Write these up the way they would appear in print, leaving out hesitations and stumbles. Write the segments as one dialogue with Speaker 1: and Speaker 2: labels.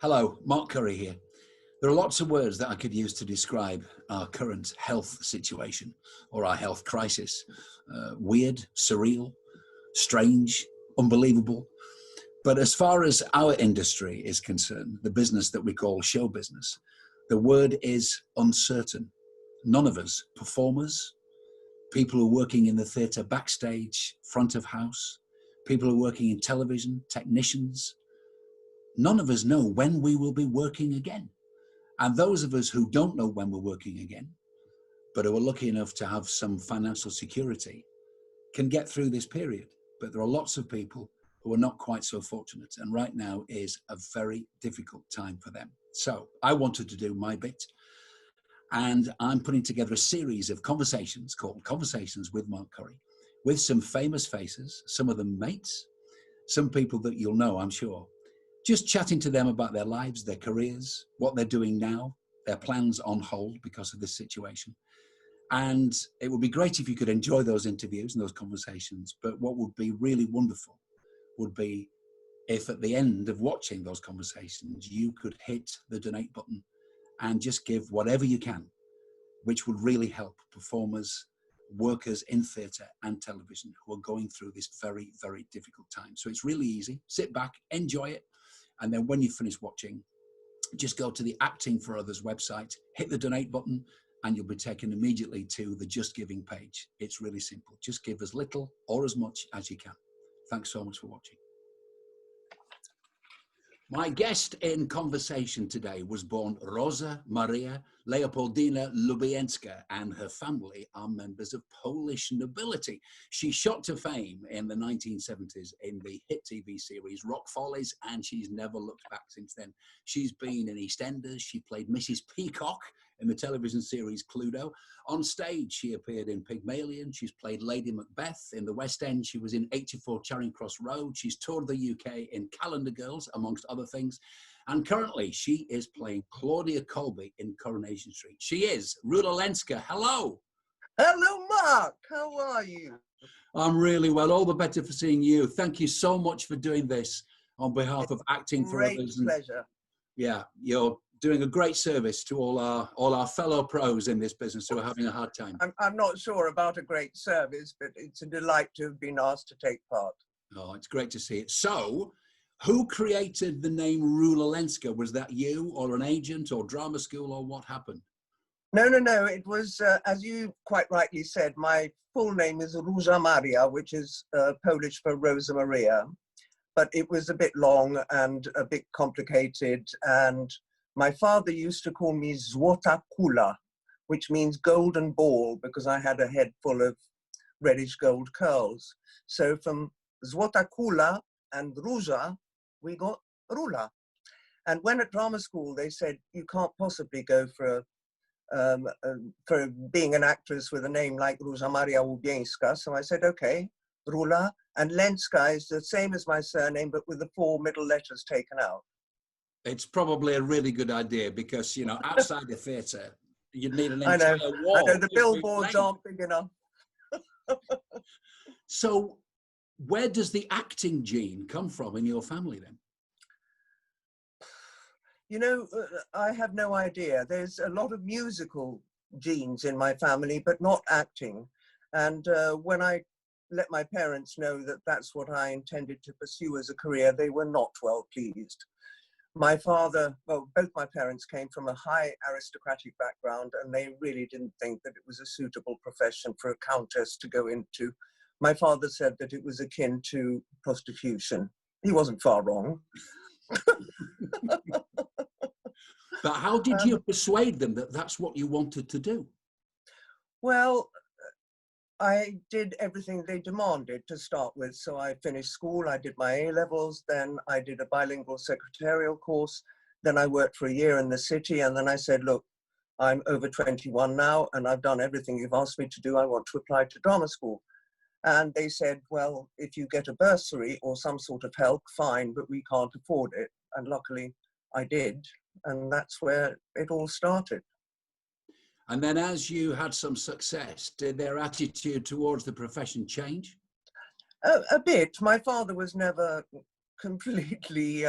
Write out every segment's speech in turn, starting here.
Speaker 1: Hello, Mark Curry here. There are lots of words that I could use to describe our current health situation or our health crisis. Weird, surreal, strange, unbelievable. But as far as our industry is concerned, the business that we call show business, the word is uncertain. None of us, performers, people who are working in the theatre backstage, front of house, people who are working in television, technicians, none of us know when we will be working again. And those of us who don't know when we're working again, but who are lucky enough to have some financial security, can get through this period. But there are lots of people who are not quite so fortunate. And right now is a very difficult time for them. So I wanted to do my bit. And I'm putting together a series of conversations called Conversations with Mark Curry, with some famous faces, some of them mates, some people that you'll know, I'm sure. Just chatting to them about their lives, their careers, what they're doing now, their plans on hold because of this situation. And it would be great if you could enjoy those interviews and those conversations. But what would be really wonderful would be if at the end of watching those conversations, you could hit the donate button and just give whatever you can, which would really help performers, workers in theatre and television who are going through this very, very difficult time. So it's really easy. Sit back, enjoy it. And then when you finish watching, just go to the Acting for Others website, hit the donate button, and you'll be taken immediately to the Just Giving page. It's really simple. Just give as little or as much as you can. Thanks so much for watching. My guest in conversation today was born Rosa Maria Leopoldina Lubienska, and her family are members of Polish nobility. She shot to fame in the 1970s in the hit TV series Rock Follies, and she's never looked back since then. She's been in EastEnders. She played Mrs. Peacock in the television series Cluedo. On stage, she appeared in Pygmalion. She's played Lady Macbeth in the West End. She was in 84 Charing Cross Road. She's toured the UK in Calendar Girls, amongst other things. And currently, she is playing Claudia Colby in Coronation Street. She is Rula Lenska. Hello.
Speaker 2: Hello, Mark. How are you?
Speaker 1: I'm really well. All the better for seeing you. Thank you so much for doing this on behalf of Acting for Others.
Speaker 2: Great pleasure.
Speaker 1: Yeah, you're doing a great service to all our fellow pros in this business who are having a hard time.
Speaker 2: I'm not sure about a great service, but it's a delight to have been asked to take part.
Speaker 1: Oh, it's great to see it. So, who created the name Rula Lenska? Was that you or an agent or drama school, or what happened?
Speaker 2: No. It was, as you quite rightly said, my full name is Róża Maria, which is Polish for Rosa Maria. But it was a bit long and a bit complicated. And my father used to call me Złota Kula, which means golden ball, because I had a head full of reddish gold curls. So from Złota Kula and Róża, we got Rula. And when at drama school, they said, you can't possibly go for being an actress with a name like Róża Maria Łubieńska. So I said, okay, Rula. And Lenska is the same as my surname, but with the 4 middle letters taken out.
Speaker 1: It's probably a really good idea because, you know, outside the theatre, you'd need an entire wall.
Speaker 2: I know, the billboards aren't big enough.
Speaker 1: So where does the acting gene come from in your family then?
Speaker 2: You know, I have no idea. There's a lot of musical genes in my family, but not acting. And when I let my parents know that that's what I intended to pursue as a career, they were not well pleased. My father, well, both my parents came from a high aristocratic background, and they really didn't think that it was a suitable profession for a countess to go into. My father said that it was akin to prostitution. He wasn't far wrong.
Speaker 1: But how did you persuade them that that's what you wanted to do?
Speaker 2: Well, I did everything they demanded to start with. So I finished school, I did my A-levels, then I did a bilingual secretarial course, then I worked for a year in the city, and then I said, look, I'm over 21 now, and I've done everything you've asked me to do. I want to apply to drama school. And they said, well, if you get a bursary or some sort of help, fine, but we can't afford it. And luckily I did, and that's where it all started.
Speaker 1: And then as you had some success, did their attitude towards the profession change?
Speaker 2: A bit. My father was never completely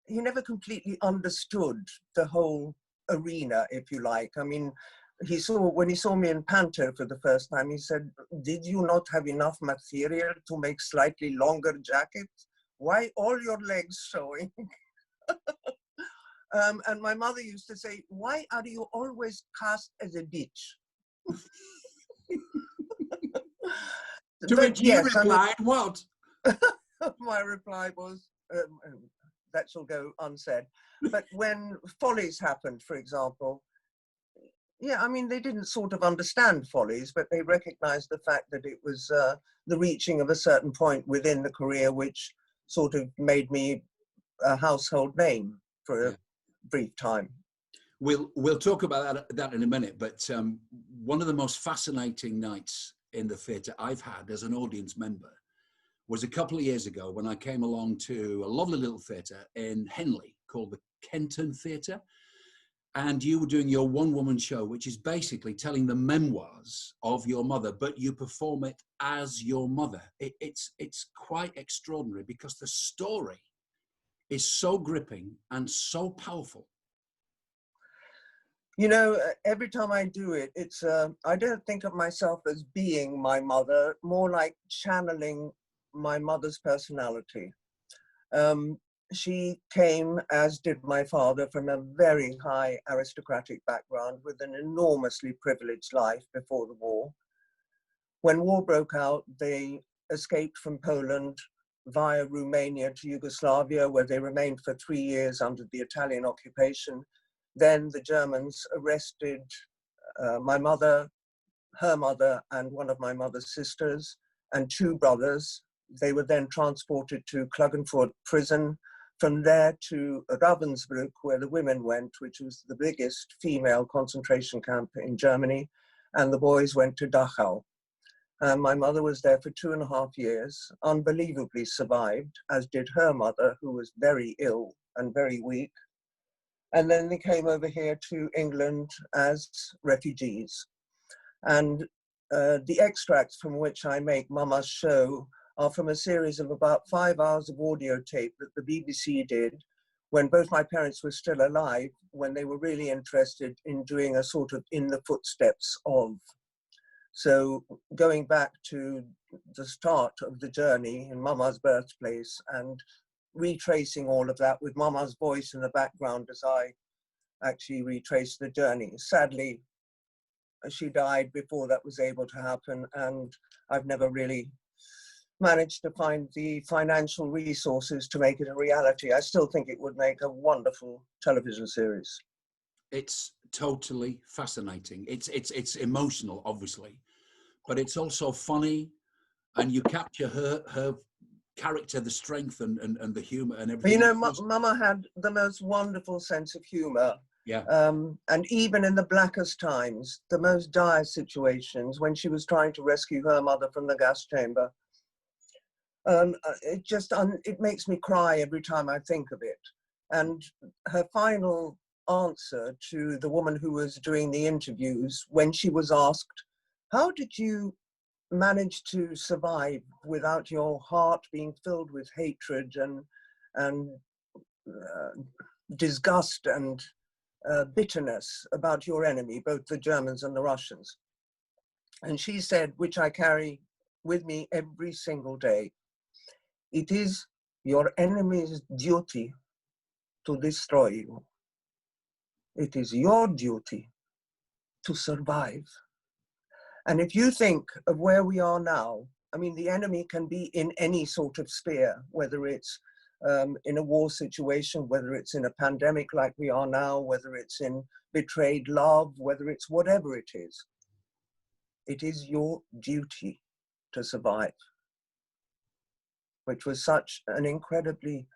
Speaker 2: he never completely understood the whole arena, if you like. I mean, when he saw me in Panto for the first time, he said, "Did you not have enough material to make slightly longer jackets? Why all your legs showing?" And my mother used to say, "Why are you always cast as a bitch?"
Speaker 1: To which you
Speaker 2: yes,
Speaker 1: replied, what?
Speaker 2: My reply was, that shall go unsaid. But when follies happened, for example, yeah, I mean, they didn't sort of understand follies, but they recognized the fact that it was the reaching of a certain point within the career which sort of made me a household name for a brief time.
Speaker 1: We'll talk about that in a minute, but one of the most fascinating nights in the theatre I've had as an audience member was a couple of years ago when I came along to a lovely little theatre in Henley called the Kenton Theatre. And you were doing your one-woman show, which is basically telling the memoirs of your mother, but you perform it as your mother. It's quite extraordinary because the story is so gripping and so powerful.
Speaker 2: You know, every time I do it, it's I don't think of myself as being my mother, more like channeling my mother's personality. She came, as did my father, from a very high aristocratic background with an enormously privileged life before the war. When war broke out, they escaped from Poland via Romania to Yugoslavia, where they remained for 3 years under the Italian occupation. Then the Germans arrested my mother, her mother, and one of my mother's sisters, and 2 brothers. They were then transported to Klagenfurt prison, from there to Ravensbrück, where the women went, which was the biggest female concentration camp in Germany, and the boys went to Dachau. My mother was there for 2.5 years, unbelievably survived, as did her mother, who was very ill and very weak. And then they came over here to England as refugees. And the extracts from which I make Mama's show are from a series of about 5 hours of audio tape that the BBC did when both my parents were still alive, when they were really interested in doing a sort of in the footsteps of. So going back to the start of the journey in Mama's birthplace and retracing all of that with Mama's voice in the background as I actually retraced the journey. Sadly, she died before that was able to happen, and I've never really managed to find the financial resources to make it a reality. I still think it would make a wonderful television series.
Speaker 1: It's totally fascinating. It's emotional, obviously, but it's also funny, and you capture her character, the strength and the humor and everything.
Speaker 2: You know, Mama had the most wonderful sense of humor.
Speaker 1: Yeah.
Speaker 2: And even in the blackest times, the most dire situations, when she was trying to rescue her mother from the gas chamber, it makes me cry every time I think of it. And her final answer to the woman who was doing the interviews, when she was asked, "How did you manage to survive without your heart being filled with hatred and disgust and bitterness about your enemy, both the Germans and the Russians?" And she said, which I carry with me every single day, "It is your enemy's duty to destroy you. It is your duty to survive." And if you think of where we are now, I mean, the enemy can be in any sort of sphere, whether it's in a war situation, whether it's in a pandemic like we are now, whether it's in betrayed love, whether it's whatever it is. It is your duty to survive, which was such an incredibly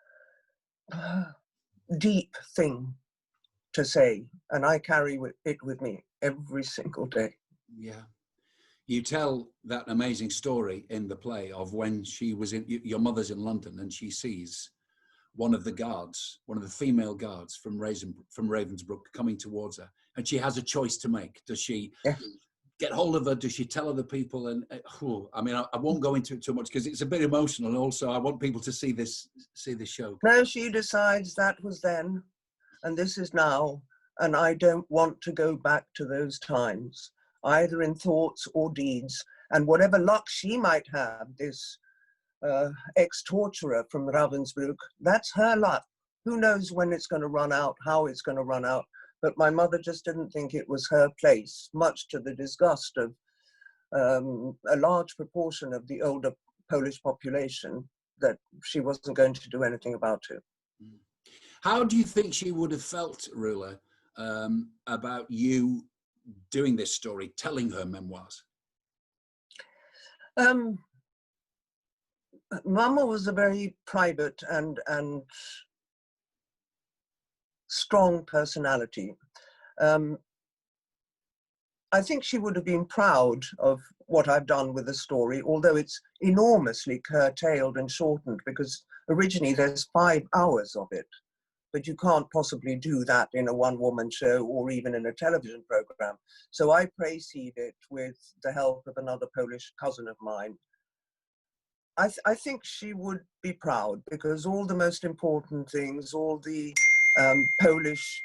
Speaker 2: deep thing to say. And I carry it with me every single day.
Speaker 1: Yeah. You tell that amazing story in the play of when she was your mother's in London and she sees one of the guards, one of the female guards from Ravensbrück coming towards her, and she has a choice to make. Does she get hold of her? Does she tell other people? And I mean, I won't go into it too much because it's a bit emotional. And also, I want people to see this show.
Speaker 2: No, she decides that was then, and this is now, and I don't want to go back to those times, either in thoughts or deeds. And whatever luck she might have, this ex-torturer from Ravensbrück, that's her luck. Who knows when it's going to run out, how it's going to run out. But my mother just didn't think it was her place, much to the disgust of a large proportion of the older Polish population, that she wasn't going to do anything about it.
Speaker 1: How do you think she would have felt, Rula, about you doing this story, telling her memoirs?
Speaker 2: Mama was a very private and strong personality. I think she would have been proud of what I've done with the story, although it's enormously curtailed and shortened, because originally there's 5 hours of it, but you can't possibly do that in a one-woman show or even in a television program. So I precede it with the help of another Polish cousin of mine. I think she would be proud, because all the most important things, all the Polish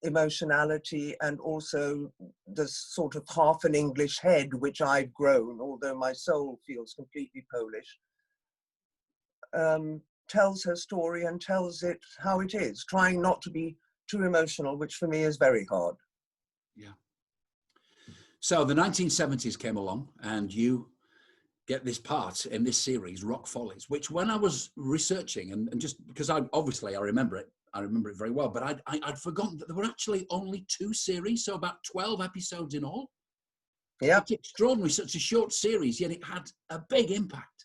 Speaker 2: emotionality, and also the sort of half an English head which I've grown, although my soul feels completely Polish, tells her story and tells it how it is, trying not to be too emotional, which for me is very hard.
Speaker 1: Yeah. So the 1970s came along and you get this part in this series, Rock Follies, which when I was researching, and just because I remember it very well, but I'd forgotten that there were actually only 2 series, so about 12 episodes in all.
Speaker 2: Yeah.
Speaker 1: It's extraordinary, such a short series, yet it had a big impact.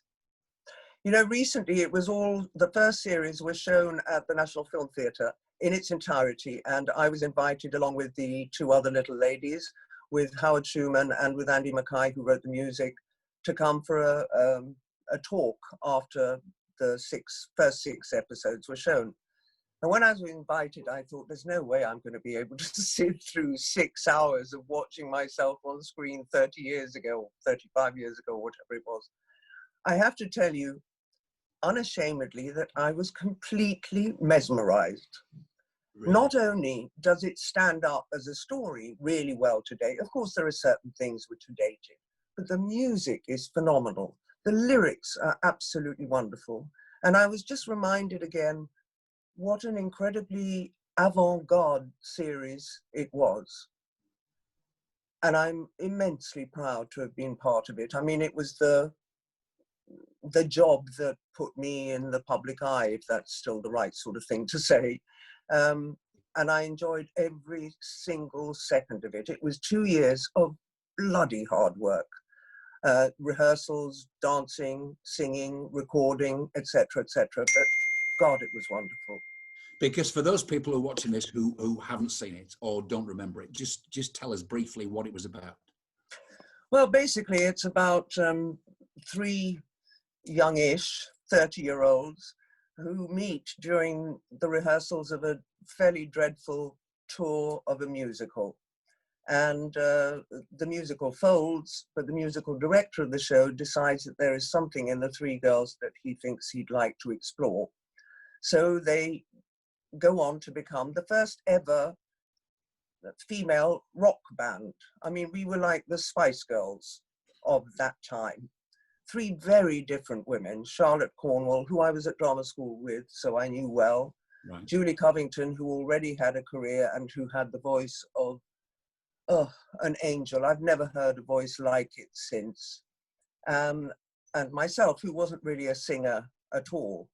Speaker 2: You know, recently it was the first series was shown at the National Film Theatre in its entirety, and I was invited along with the 2 other little ladies, with Howard Schumann and with Andy Mackay, who wrote the music, to come for a talk after the first 6 episodes were shown. And when I was invited, I thought, there's no way I'm going to be able to sit through 6 hours of watching myself on screen 30 years ago, 35 years ago, whatever it was. I have to tell you, unashamedly, that I was completely mesmerized. Really? Not only does it stand up as a story really well today, of course there are certain things which are dated, but the music is phenomenal. The lyrics are absolutely wonderful. And I was just reminded again what an incredibly avant-garde series it was. And I'm immensely proud to have been part of it. I mean, it was the job that put me in the public eye, if that's still the right sort of thing to say. And I enjoyed every single second of it. It was 2 years of bloody hard work. Rehearsals, dancing, singing, recording, etc., etc. But God, it was wonderful.
Speaker 1: Because for those people who are watching this who haven't seen it or don't remember it, just tell us briefly what it was about.
Speaker 2: Well, basically, it's about 3 youngish 30-year-olds who meet during the rehearsals of a fairly dreadful tour of a musical. And the musical folds, but the musical director of the show decides that there is something in the 3 girls that he thinks he'd like to explore. So they go on to become the first ever female rock band. I mean, we were like the Spice Girls of that time. 3 very different women: Charlotte Cornwall, who I was at drama school with, so I knew well. Right. Julie Covington, who already had a career and who had the voice of an angel. I've never heard a voice like it since. And myself, who wasn't really a singer at all.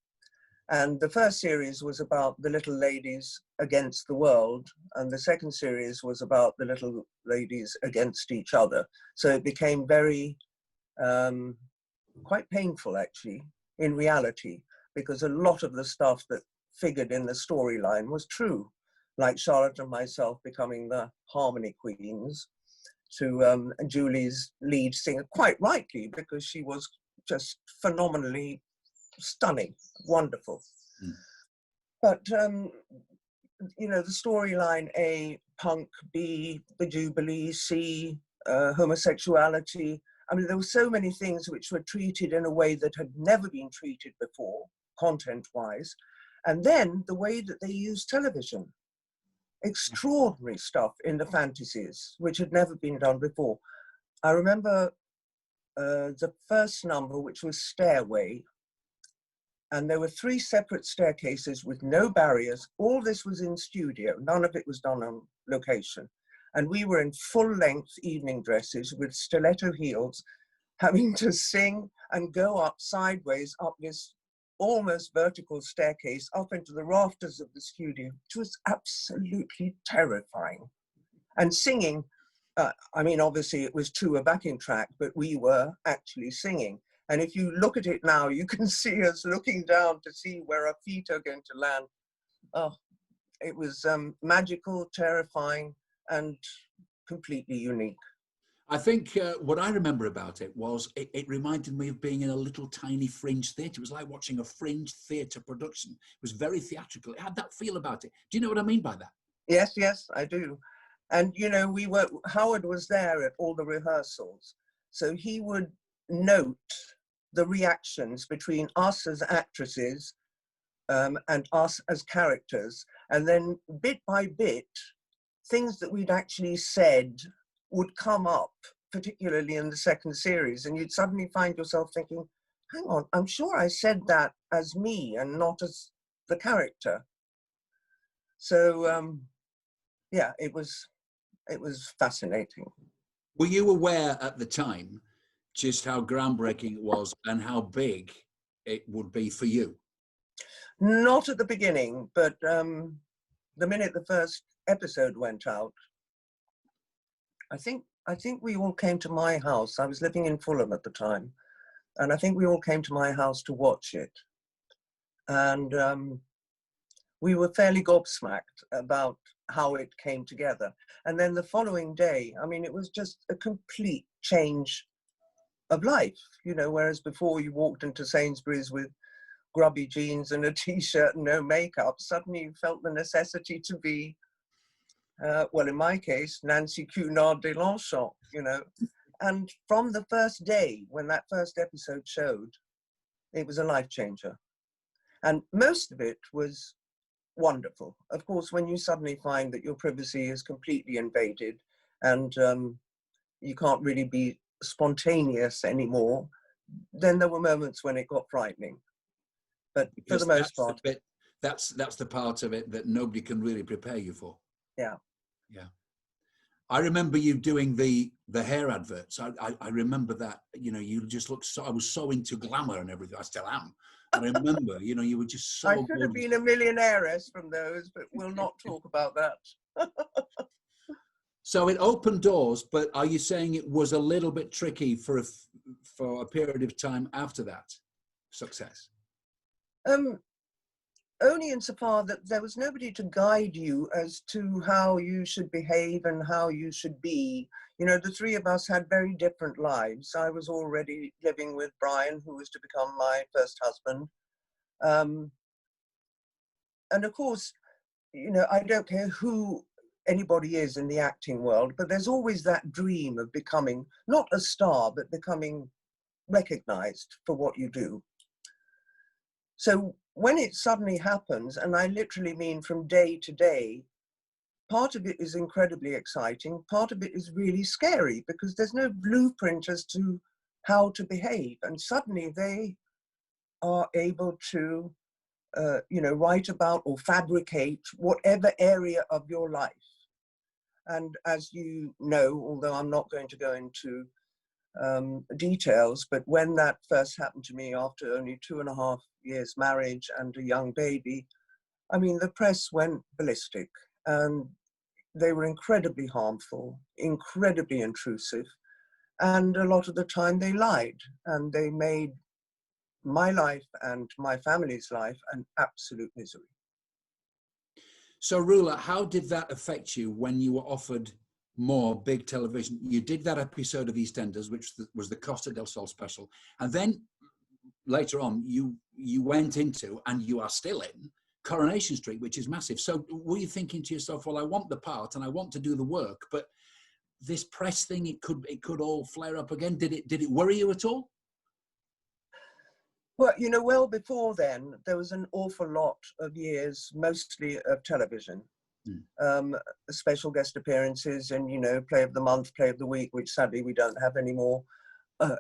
Speaker 2: And the first series was about the little ladies against the world, and the second series was about the little ladies against each other. So it became very, quite painful actually, in reality, because a lot of the stuff that figured in the storyline was true, like Charlotte and myself becoming the harmony queens, to Julie's lead singer, quite rightly, because she was just phenomenally stunning, wonderful. Mm. But you know, the storyline A, punk, B, the Jubilee, C, homosexuality. I mean, there were so many things which were treated in a way that had never been treated before, content-wise. And then the way that they used television. Extraordinary stuff in the fantasies, which had never been done before. I remember the first number, which was Stairway, and there were 3 separate staircases with no barriers. All this was in studio. None of it was done on location. And we were in full-length evening dresses with stiletto heels, having to sing and go up sideways up this almost vertical staircase up into the rafters of the studio, which was absolutely terrifying. And singing, I mean, obviously it was to a backing track, but we were actually singing. And if you look at it now, you can see us looking down to see where our feet are going to land. Oh, it was magical, terrifying, and completely unique.
Speaker 1: I think what I remember about it was it reminded me of being in a little tiny fringe theatre. It was like watching a fringe theatre production. It was very theatrical. It had that feel about it. Do you know what I mean by that?
Speaker 2: Yes, yes, I do. And, you know, Howard was there at all the rehearsals. So he would note the reactions between us as actresses and us as characters. And then bit by bit, things that we'd actually said would come up, particularly in the second series. And you'd suddenly find yourself thinking, hang on, I'm sure I said that as me and not as the character. So, yeah, it was fascinating.
Speaker 1: Were you aware at the time just how groundbreaking it was and how big it would be for you?
Speaker 2: Not at the beginning, but the minute the first episode went out, I think we all came to my house. I was living in Fulham at the time, and I think we all came to my house to watch it. And we were fairly gobsmacked about how it came together. And then the following day, I mean, it was just a complete change of life, you know, whereas before you walked into Sainsbury's with grubby jeans and a t-shirt and no makeup, suddenly you felt the necessity to be, well, in my case, Nancy Cunard de Longchamp, you know. And from the first day when that first episode showed, it was a life changer. And most of it was wonderful. Of course, when you suddenly find that your privacy is completely invaded and you can't really be spontaneous anymore, then there were moments when it got frightening. But for the most part,
Speaker 1: that's the part of it that nobody can really prepare you for.
Speaker 2: Yeah.
Speaker 1: Yeah. I remember you doing the hair adverts. I remember that, you know, you just looked so, I was so into glamour and everything. I still am. But I remember, you know, you were just so
Speaker 2: I could have been a millionairess from those, but we'll not talk about that.
Speaker 1: So it opened doors, but are you saying it was a little bit tricky for a period of time after that success?
Speaker 2: Only insofar that there was nobody to guide you as to how you should behave and how you should be. You know, the three of us had very different lives. I was already living with Brian, who was to become my first husband. And of course, you know, I don't care who anybody is in the acting world, but there's always that dream of becoming not a star, but becoming recognized for what you do. So when it suddenly happens, and I literally mean from day to day, part of it is incredibly exciting. Part of it is really scary because there's no blueprint as to how to behave. And suddenly they are able to, you know, write about or fabricate whatever area of your life. And as you know, although I'm not going to go into details, but when that first happened to me after only 2.5 years marriage and a young baby, I mean, the press went ballistic and they were incredibly harmful, incredibly intrusive. And a lot of the time they lied and they made my life and my family's life an absolute misery.
Speaker 1: So Rula, how did that affect you when you were offered more big television? You did that episode of EastEnders, which was the Costa del Sol special. And then later on, you went into, and you are still in, Coronation Street, which is massive. So were you thinking to yourself, well, I want the part and I want to do the work, but this press thing, it could all flare up again? Did it worry you at all?
Speaker 2: Well, you know, well before then, there was an awful lot of years, mostly of television, special guest appearances and, you know, play of the month, play of the week, which sadly we don't have anymore,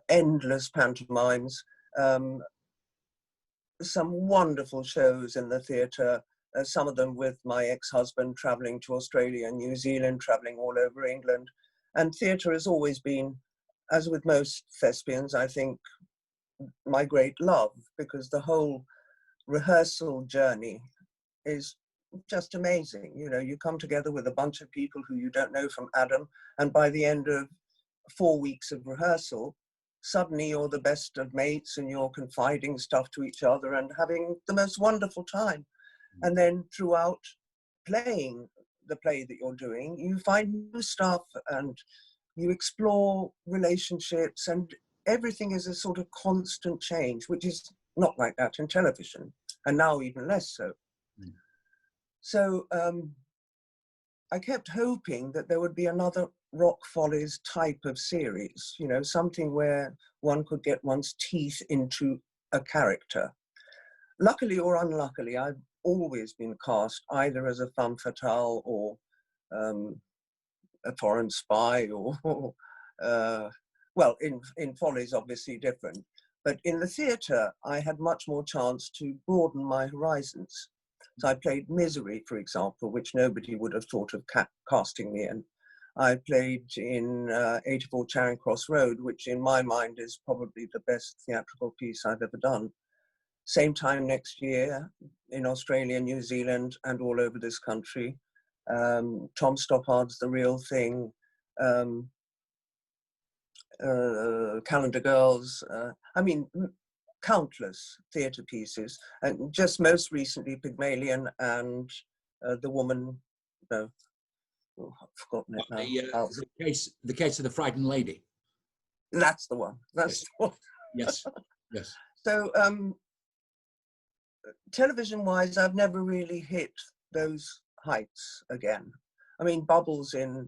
Speaker 2: endless pantomimes, some wonderful shows in the theatre, some of them with my ex-husband travelling to Australia and New Zealand, travelling all over England. And theatre has always been, as with most thespians, I think, my great love, because the whole rehearsal journey is just amazing. You know, you come together with a bunch of people who you don't know from Adam, and by the end of 4 weeks of rehearsal, suddenly you're the best of mates and you're confiding stuff to each other and having the most wonderful time. And then throughout playing the play that you're doing, you find new stuff and you explore relationships, and everything is a sort of constant change, which is not like that in television, and now even less so. So I kept hoping that there would be another Rock Follies type of series, you know, something where one could get one's teeth into a character. Luckily or unluckily, I've always been cast either as a femme fatale or a foreign spy, or well, in Follies, obviously different. But in the theatre, I had much more chance to broaden my horizons. So I played Misery, for example, which nobody would have thought of casting me in. I played in 84 Charing Cross Road, which in my mind is probably the best theatrical piece I've ever done. Same time next year in Australia, New Zealand, and all over this country. Tom Stoppard's The Real Thing, Calendar Girls, I mean, countless theatre pieces, and just most recently Pygmalion and The Woman, no, oh, I've forgotten it now.
Speaker 1: The case of the Frightened Lady.
Speaker 2: That's the one. That's the one.
Speaker 1: Yes, yes.
Speaker 2: So television-wise, I've never really hit those heights again. I mean, bubbles in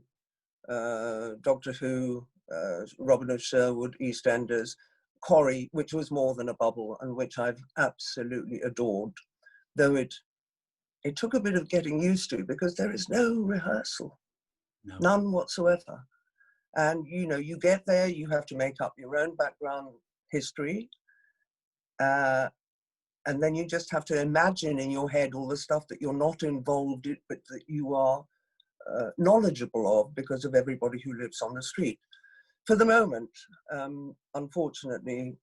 Speaker 2: Doctor Who, Robin of Sherwood, EastEnders, Corrie, which was more than a bubble and which I've absolutely adored, though it took a bit of getting used to because there is no rehearsal, none whatsoever. And, you know, you get there, you have to make up your own background history, and then you just have to imagine in your head all the stuff that you're not involved in, but that you are knowledgeable of because of everybody who lives on the street. For the moment, unfortunately,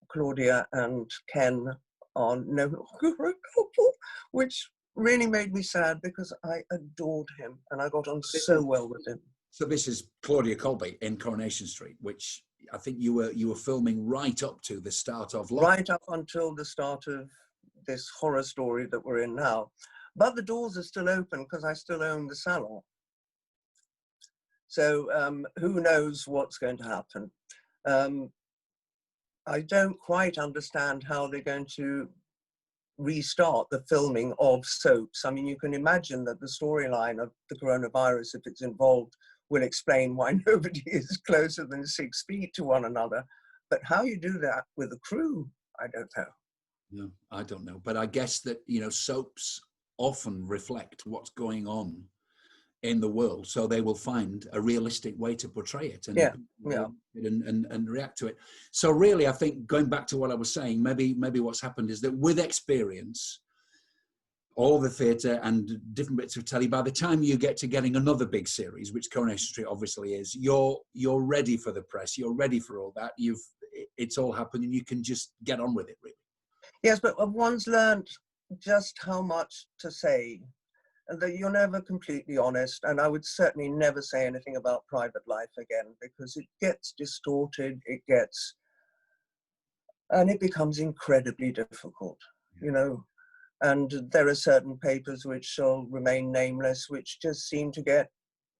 Speaker 2: Claudia and Ken are no longer a couple, which really made me sad because I adored him and I got on so well with him.
Speaker 1: So this is Claudia Colby in Coronation Street, which I think you were filming right up to the start of lockdown.
Speaker 2: Right up until the start of this horror story that we're in now. But the doors are still open because I still own the salon. So who knows what's going to happen. I don't quite understand how they're going to restart the filming of soaps. I mean, you can imagine that the storyline of the coronavirus, if it's involved, will explain why nobody is closer than 6 feet to one another. But how you do that with a crew, I don't know.
Speaker 1: No, I don't know. But I guess that, you know, soaps often reflect what's going on in the world, so they will find a realistic way to portray it and and react to it. So really, I think going back to what I was saying, maybe what's happened is that with experience, all the theatre and different bits of telly, by the time you get to getting another big series, which Coronation Street obviously is, you're ready for the press, you're ready for all that. It's all happened, and you can just get on with it, really.
Speaker 2: Yes, but one's learned just how much to say, and that you're never completely honest. And I would certainly never say anything about private life again, because it gets distorted, and it becomes incredibly difficult, you know. And there are certain papers which shall remain nameless, which just seem to get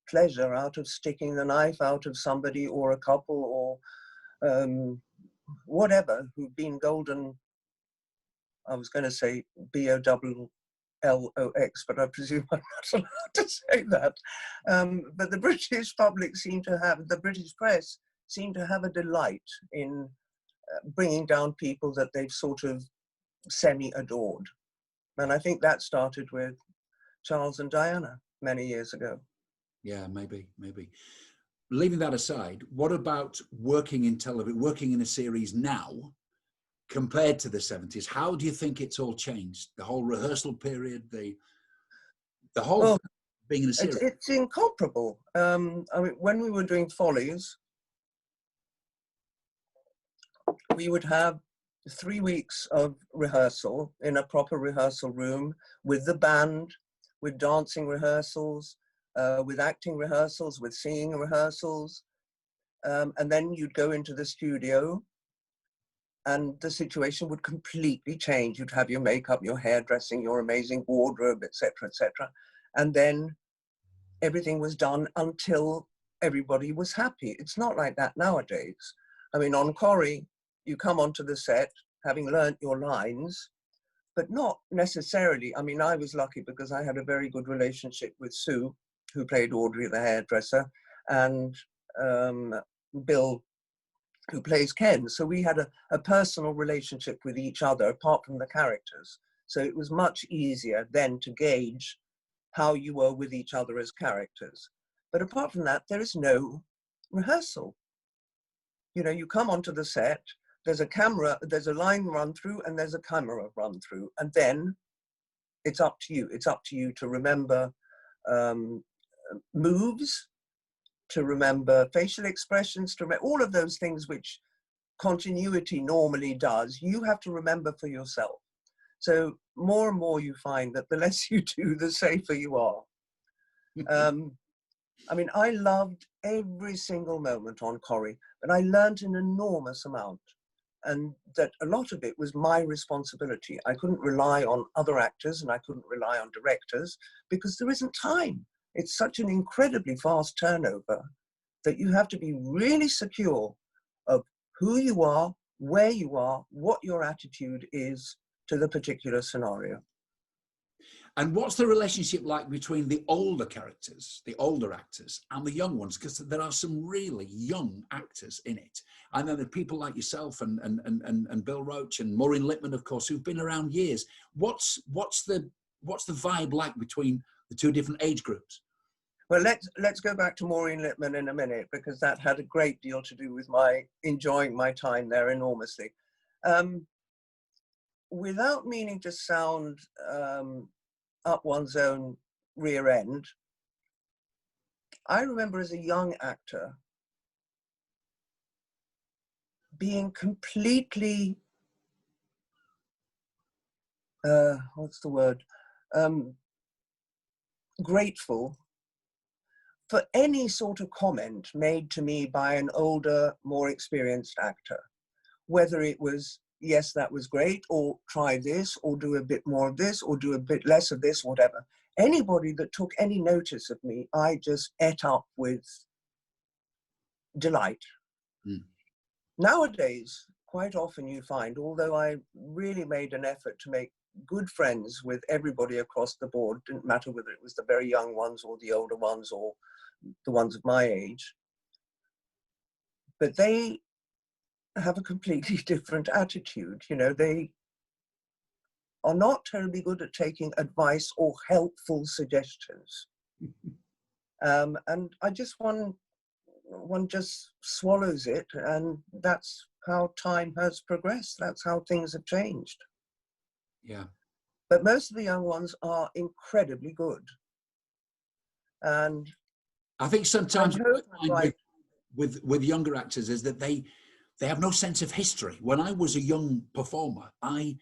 Speaker 2: pleasure out of sticking the knife out of somebody or a couple or whatever, who've been golden, I was going to say B-O-double L-O-X, but I presume I'm not allowed to say that. But the British public the British press seem to have a delight in bringing down people that they've sort of semi-adored. And I think that started with Charles and Diana many years ago.
Speaker 1: Yeah, maybe. Leaving that aside, what about working in television, working in a series now compared to the 70s? How do you think it's all changed? The whole rehearsal period, the whole thing, being in a series.
Speaker 2: It's incomparable. I mean, when we were doing Follies, we would have 3 weeks of rehearsal in a proper rehearsal room with the band, with dancing rehearsals, with acting rehearsals, with singing rehearsals. And then you'd go into the studio and the situation would completely change. You'd have your makeup, your hairdressing, your amazing wardrobe, etc., etc. And then everything was done until everybody was happy. It's not like that nowadays. I mean, on Corrie, you come onto the set having learnt your lines, but not necessarily. I mean, I was lucky because I had a very good relationship with Sue, who played Audrey the hairdresser, and Bill, who plays Ken. So we had a personal relationship with each other, apart from the characters. So it was much easier then to gauge how you were with each other as characters. But apart from that, there is no rehearsal. You know, you come onto the set, there's a camera, there's a line run through, and there's a camera run through, and then it's up to you. It's up to you to remember moves, to remember facial expressions, to remember all of those things which continuity normally does. You have to remember for yourself. So more and more you find that the less you do, the safer you are. I mean, I loved every single moment on Corrie, but I learned an enormous amount, and that a lot of it was my responsibility. I couldn't rely on other actors and I couldn't rely on directors because there isn't time. It's such an incredibly fast turnover that you have to be really secure of who you are, where you are, what your attitude is to the particular scenario.
Speaker 1: And what's the relationship like between the older characters, the older actors, and the young ones? Because there are some really young actors in it. And then there are people like yourself and Bill Roach and Maureen Lipman, of course, who've been around years. What's the vibe like between the two different age groups?
Speaker 2: Well, let's go back to Maureen Lipman in a minute, because that had a great deal to do with my enjoying my time there enormously. Without meaning to sound up one's own rear end, I remember as a young actor being completely, grateful for any sort of comment made to me by an older, more experienced actor, whether it was, yes, that was great, or try this, or do a bit more of this, or do a bit less of this, whatever. Anybody that took any notice of me, I just ate up with delight. Mm. Nowadays, quite often you find, although I really made an effort to make good friends with everybody across the board, didn't matter whether it was the very young ones or the older ones or the ones of my age, but they have a completely different attitude. You know, they are not terribly good at taking advice or helpful suggestions. And I just, one just swallows it, and that's how time has progressed. That's how things have changed.
Speaker 1: Yeah.
Speaker 2: But most of the young ones are incredibly good. And
Speaker 1: I think sometimes with younger actors is that they have no sense of history. When I was a young performer, I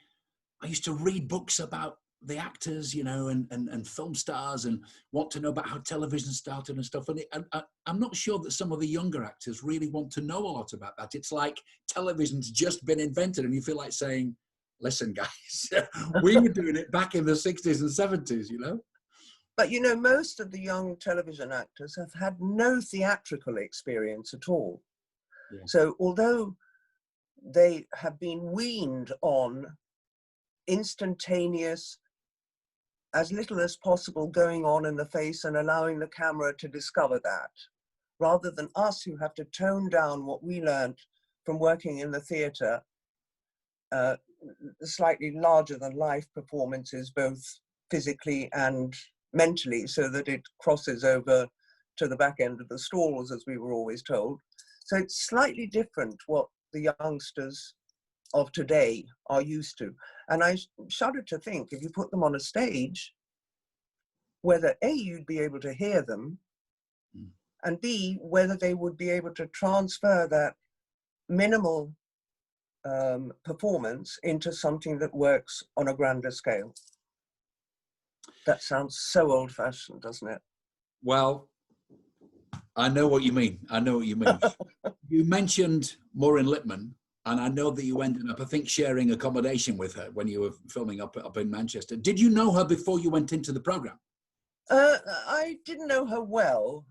Speaker 1: used to read books about the actors, you know, and film stars, and want to know about how television started and stuff. And I'm not sure that some of the younger actors really want to know a lot about that. It's like television's just been invented, and you feel like saying, listen, guys, we were doing it back in the 60s and 70s, you know?
Speaker 2: But, you know, most of the young television actors have had no theatrical experience at all. Yeah. So although they have been weaned on instantaneous as little as possible going on in the face and allowing the camera to discover that, rather than us who have to tone down what we learned from working in the theatre, slightly larger than life performances, both physically and mentally, so that it crosses over to the back end of the stalls, as we were always told. So it's slightly different what the youngsters of today are used to. And I shudder to think, if you put them on a stage, whether A, you'd be able to hear them, and B, whether they would be able to transfer that minimal performance into something that works on a grander scale. That sounds so old-fashioned, doesn't it?
Speaker 1: Well, I know what you mean. I know what you mean. You mentioned Maureen Lipman, and I know that you ended up, I think, sharing accommodation with her when you were filming up in Manchester. Did you know her before you went into the programme?
Speaker 2: I didn't know her well.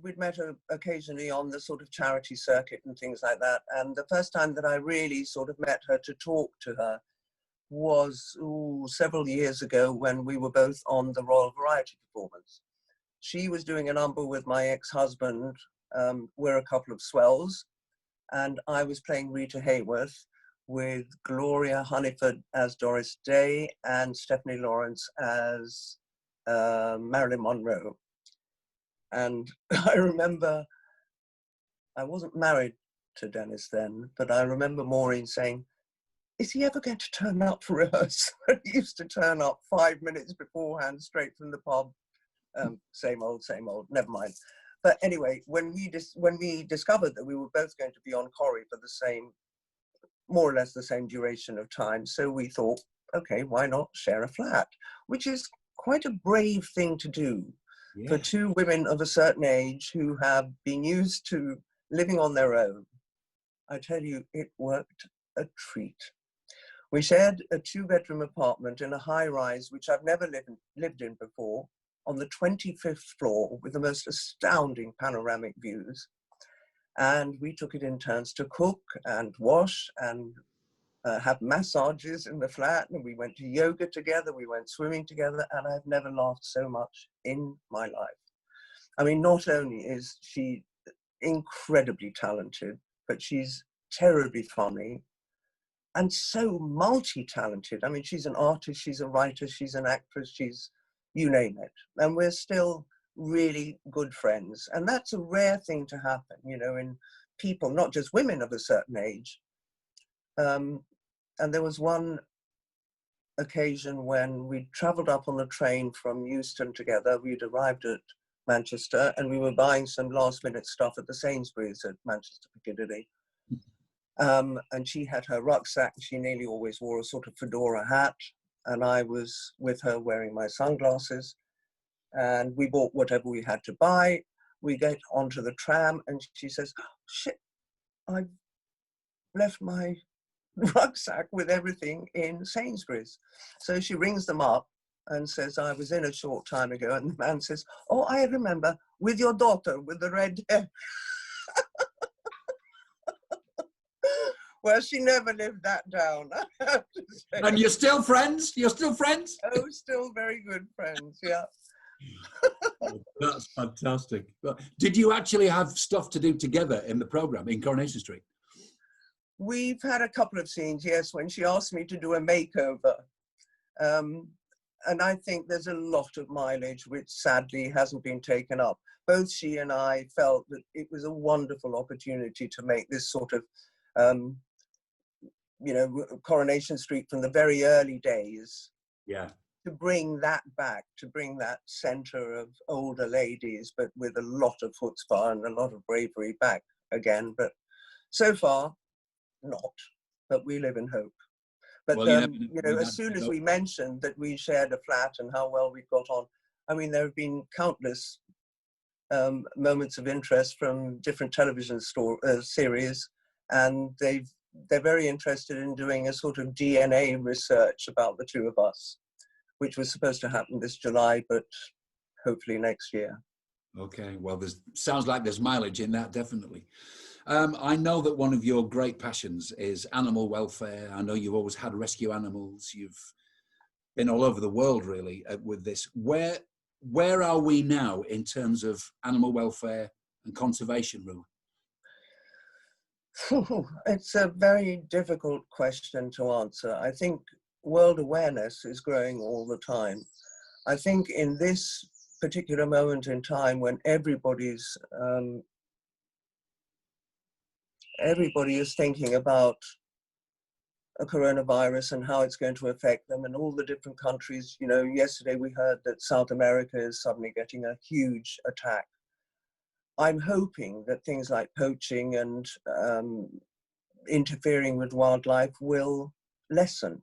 Speaker 2: We'd met her occasionally on the sort of charity circuit and things like that. And the first time that I really sort of met her to talk to her was several years ago, when we were both on the Royal Variety performance. She was doing a number with my ex-husband, We're a Couple of Swells, and I was playing Rita Hayworth with Gloria Hunniford as Doris Day and Stephanie Lawrence as Marilyn Monroe. And I remember, I wasn't married to Dennis then, but I remember Maureen saying, "Is he ever going to turn up for rehearsal?" He used to turn up 5 minutes beforehand, straight from the pub. Same old, never mind. But anyway, when we discovered that we were both going to be on Corrie for the same, more or less the same duration of time, so we thought, okay, why not share a flat? Which is quite a brave thing to do for two women of a certain age who have been used to living on their own. I tell you, it worked a treat. We shared a 2-bedroom apartment in a high-rise, which I've never lived in before, on the 25th floor with the most astounding panoramic views. And we took it in turns to cook and wash and have massages in the flat. And we went to yoga together, we went swimming together, and I've never laughed so much in my life. I mean, not only is she incredibly talented, but she's terribly funny and so multi-talented. I mean, she's an artist, she's a writer, she's an actress, she's, you name it. And we're still really good friends. And that's a rare thing to happen, you know, in people, not just women of a certain age. And there was one occasion when we traveled up on a train from Euston together. We'd arrived at Manchester and we were buying some last minute stuff at the Sainsbury's at Manchester Piccadilly. And she had her rucksack. She nearly always wore a sort of fedora hat. And I was with her wearing my sunglasses. And we bought whatever we had to buy. We get onto the tram and she says, "Oh, shit, I've left my rucksack with everything in Sainsbury's." So she rings them up and says, "I was in a short time ago." And the man says, "Oh, I remember, with your daughter with the red hair." Well, she never lived that down, I have to say.
Speaker 1: And you're still friends? You're still friends?
Speaker 2: Oh, still very good friends, yeah.
Speaker 1: That's fantastic. Did you actually have stuff to do together in the programme in Coronation Street?
Speaker 2: We've had a couple of scenes, yes, when she asked me to do a makeover. And I think there's a lot of mileage which sadly hasn't been taken up. Both she and I felt that it was a wonderful opportunity to make this sort of, you know, Coronation Street from the very early days.
Speaker 1: Yeah.
Speaker 2: To bring that back, to bring that centre of older ladies, but with a lot of chutzpah and a lot of bravery back again. But so far, not. But we live in hope. But
Speaker 1: well,
Speaker 2: you know, as soon as we mentioned that we shared a flat and how well we got on, I mean, there have been countless moments of interest from different television series, and they're very interested in doing a sort of DNA research about the two of us, which was supposed to happen this July, but hopefully next year.
Speaker 1: Okay, well, sounds like there's mileage in that, definitely. I know that one of your great passions is animal welfare. I know you've always had rescue animals. You've been all over the world really with this. Where are we now in terms of animal welfare and conservation, Rula?
Speaker 2: It's a very difficult question to answer. I think world awareness is growing all the time. I think in this particular moment in time when everybody is thinking about a coronavirus and how it's going to affect them and all the different countries, you know, yesterday we heard that South America is suddenly getting a huge attack. I'm hoping that things like poaching and interfering with wildlife will lessen.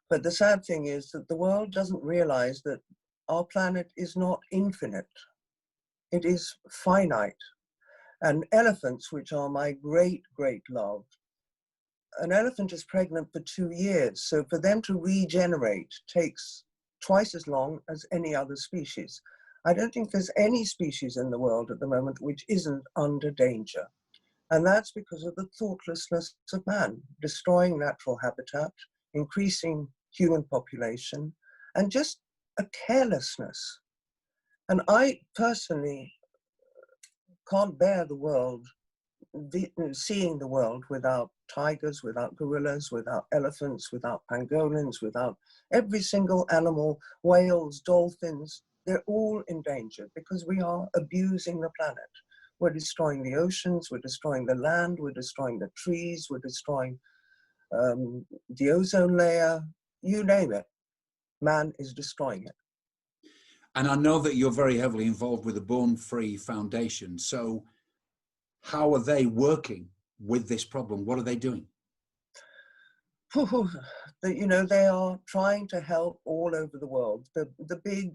Speaker 2: But the sad thing is that the world doesn't realize that our planet is not infinite. It is finite. And elephants, which are my great, great love, an elephant is pregnant for 2 years. So for them to regenerate takes twice as long as any other species. I don't think there's any species in the world at the moment which isn't under danger. And that's because of the thoughtlessness of man, destroying natural habitat, increasing human population, and just a carelessness. And I personally can't bear the world, seeing the world without tigers, without gorillas, without elephants, without pangolins, without every single animal, whales, dolphins. They're all endangered because we are abusing the planet. We're destroying the oceans, we're destroying the land, we're destroying the trees, we're destroying the ozone layer, you name it. Man is destroying it.
Speaker 1: And I know that you're very heavily involved with the Born Free Foundation. So how are they working with this problem? What are they doing?
Speaker 2: You know, they are trying to help all over the world. The big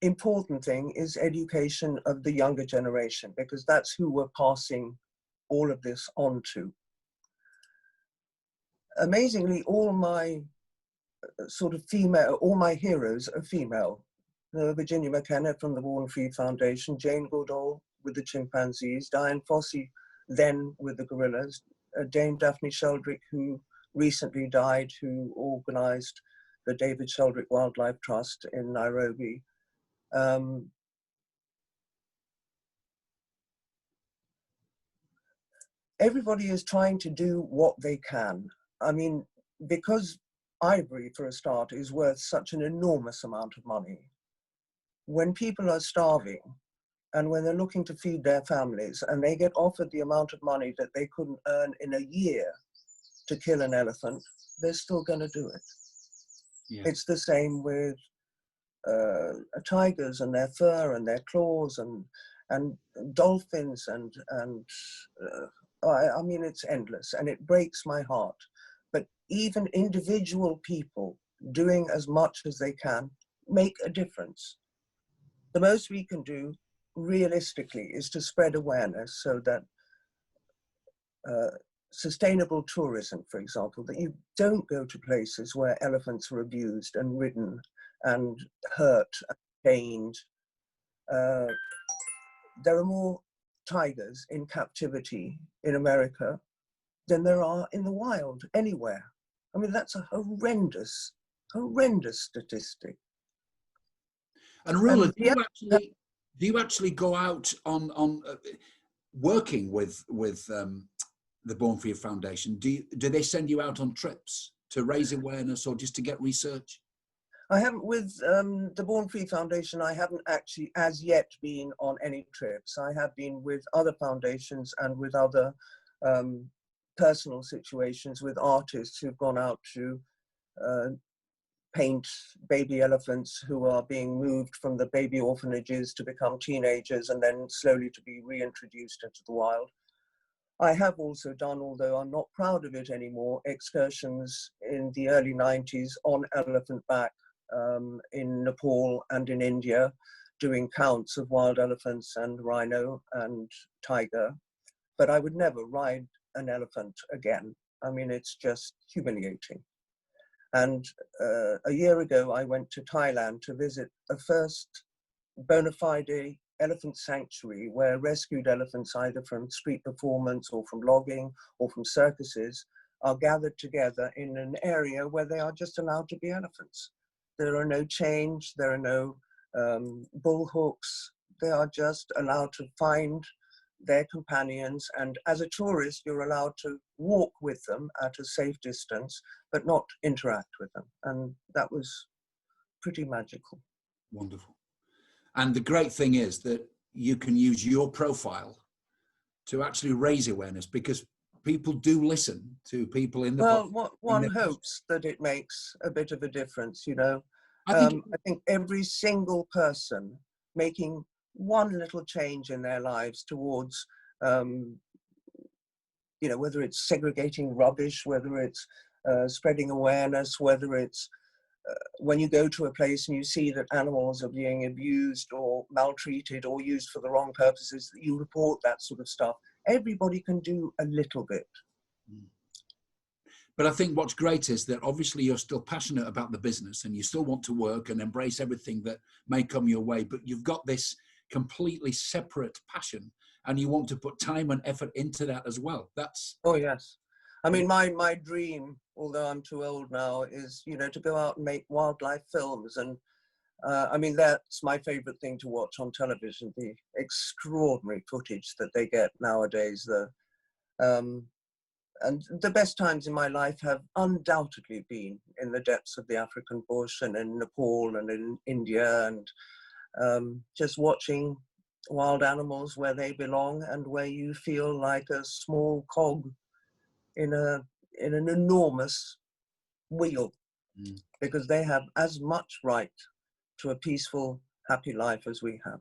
Speaker 2: important thing is education of the younger generation, because that's who we're passing all of this on to. Amazingly, all my all my heroes are female. Virginia McKenna from the Born Free Foundation, Jane Goodall with the chimpanzees, Diane Fossey then with the gorillas, Dame Daphne Sheldrick, who recently died, who organized the David Sheldrick Wildlife Trust in Nairobi. Everybody is trying to do what they can. I mean, because ivory, for a start, is worth such an enormous amount of money. When people are starving and when they're looking to feed their families and they get offered the amount of money that they couldn't earn in a year to kill an elephant, they're still going to do it. Yeah. It's the same with tigers and their fur and their claws and dolphins and I mean, it's endless and it breaks my heart. But even individual people doing as much as they can make a difference. The most we can do realistically is to spread awareness so that sustainable tourism, for example, that you don't go to places where elephants are abused and ridden and hurt and chained. There are more tigers in captivity in America than there are in the wild anywhere. I mean, that's a horrendous, horrendous statistic.
Speaker 1: And Rula, do you actually go out on working with the Born Free Foundation? Do they send you out on trips to raise awareness or just to get research?
Speaker 2: I haven't, with the Born Free Foundation, I haven't actually as yet been on any trips. I have been with other foundations and with other personal situations with artists who've gone out to paint baby elephants who are being moved from the baby orphanages to become teenagers and then slowly to be reintroduced into the wild. I have also done, although I'm not proud of it anymore, excursions in the early 90s on elephant back in Nepal and in India, doing counts of wild elephants and rhino and tiger. But I would never ride an elephant again. I mean, it's just humiliating. And a year ago, I went to Thailand to visit a first bona fide elephant sanctuary where rescued elephants, either from street performance or from logging or from circuses, are gathered together in an area where they are just allowed to be elephants. There are no chains, there are no bull hooks. They are just allowed to find their companions, and as a tourist you're allowed to walk with them at a safe distance but not interact with them, and that was pretty magical.
Speaker 1: Wonderful. And the great thing is that you can use your profile to actually raise awareness, because people do listen to people in the
Speaker 2: well, one hopes that it makes a bit of a difference, you know.
Speaker 1: I
Speaker 2: think every single person making one little change in their lives towards, you know, whether it's segregating rubbish, whether it's spreading awareness, whether it's when you go to a place and you see that animals are being abused or maltreated or used for the wrong purposes, that you report that sort of stuff. Everybody can do a little bit.
Speaker 1: But I think what's great is that obviously you're still passionate about the business and you still want to work and embrace everything that may come your way, but you've got this completely separate passion and you want to put time and effort into that as well. That's...
Speaker 2: Oh, yes. I mean, my dream, although I'm too old now, is, you know, to go out and make wildlife films. And I mean, that's my favorite thing to watch on television, the extraordinary footage that they get nowadays. And the best times in my life have undoubtedly been in the depths of the African bush and in Nepal and in India, and just watching wild animals where they belong and where you feel like a small cog in an enormous wheel, because they have as much right to a peaceful, happy life as we have.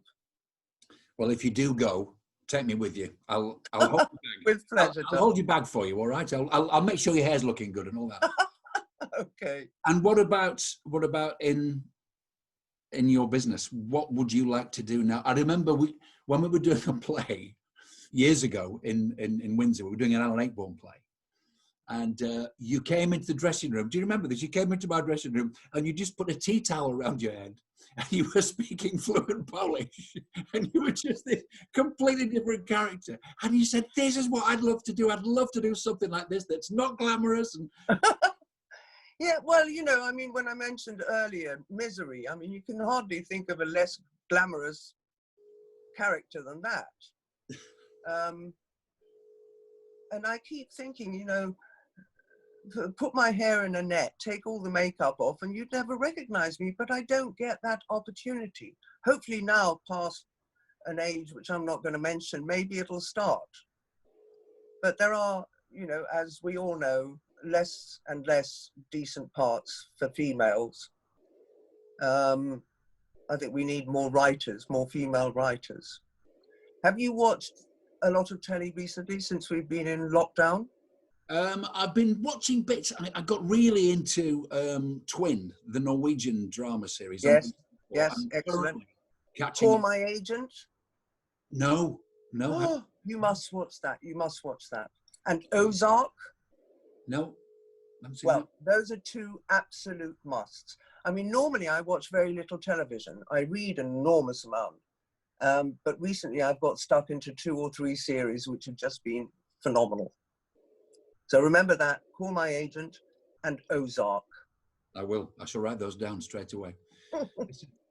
Speaker 1: Well, if you do go, take me with you. I'll hold your bag.
Speaker 2: With pleasure.
Speaker 1: I'll hold your bag for you. All right. I'll make sure your hair's looking good and all that.
Speaker 2: Okay.
Speaker 1: And what about in your business? What would you like to do now? I remember when we were doing a play years ago in Windsor, we were doing an Alan Ayckbourn play. And you came into the dressing room. Do you remember this? You came into my dressing room and you just put a tea towel around your head and you were speaking fluent Polish and you were just this completely different character. And you said, this is what I'd love to do. I'd love to do something like this that's not glamorous. And
Speaker 2: yeah, well, you know, I mean, when I mentioned earlier, Misery, I mean, you can hardly think of a less glamorous character than that. And I keep thinking, you know, put my hair in a net, take all the makeup off, and you'd never recognize me, but I don't get that opportunity. Hopefully now, past an age which I'm not going to mention, maybe it'll start. But there are, you know, as we all know, less and less decent parts for females. I think we need more writers, more female writers. Have you watched a lot of telly recently since we've been in lockdown?
Speaker 1: I've been watching bits. I got really into Twin, the Norwegian drama series.
Speaker 2: Yes, yes, excellent. Call My Agent?
Speaker 1: No.
Speaker 2: Oh, you must watch that. You must watch that. And Ozark?
Speaker 1: No.
Speaker 2: Well, those are two absolute musts. I mean, normally I watch very little television. I read an enormous amount. But recently I've got stuck into 2 or 3 series which have just been phenomenal. So remember that, Call My Agent and Ozark.
Speaker 1: I will. I shall write those down straight away.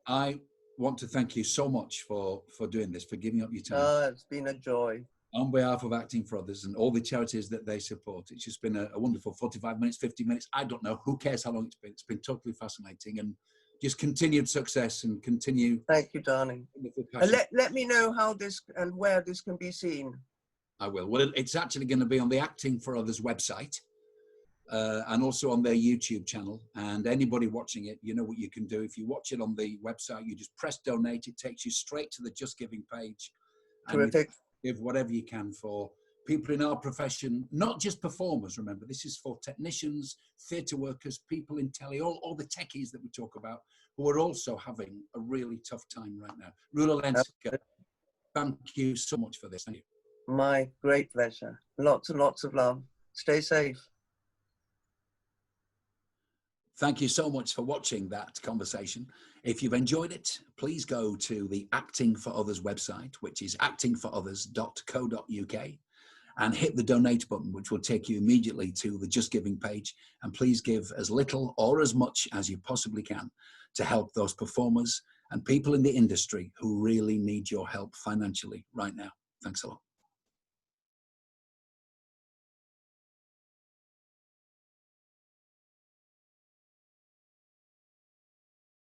Speaker 1: I want to thank you so much for doing this, for giving up your time.
Speaker 2: It's been a joy.
Speaker 1: On behalf of Acting for Others and all the charities that they support, it's just been a wonderful 45 minutes, 50 minutes. I don't know. Who cares how long it's been? It's been totally fascinating, and just continued success and continue.
Speaker 2: Thank you, darling. Let me know how this and where this can be seen.
Speaker 1: I will. Well, it's actually going to be on the Acting for Others website and also on their YouTube channel. And anybody watching it, you know what you can do. If you watch it on the website, you just press donate. It takes you straight to the Just Giving page.
Speaker 2: Terrific.
Speaker 1: Give whatever you can for people in our profession, not just performers, remember. This is for technicians, theatre workers, people in telly, all the techies that we talk about, who are also having a really tough time right now. Rula Lenska, thank you so much for this. Thank you.
Speaker 2: My great pleasure. Lots and lots of love. Stay safe.
Speaker 1: Thank you so much for watching that conversation. If you've enjoyed it, please go to the Acting for Others website, which is actingforothers.co.uk. and hit the donate button, which will take you immediately to the Just Giving page. And please give as little or as much as you possibly can to help those performers and people in the industry who really need your help financially right now. Thanks a lot.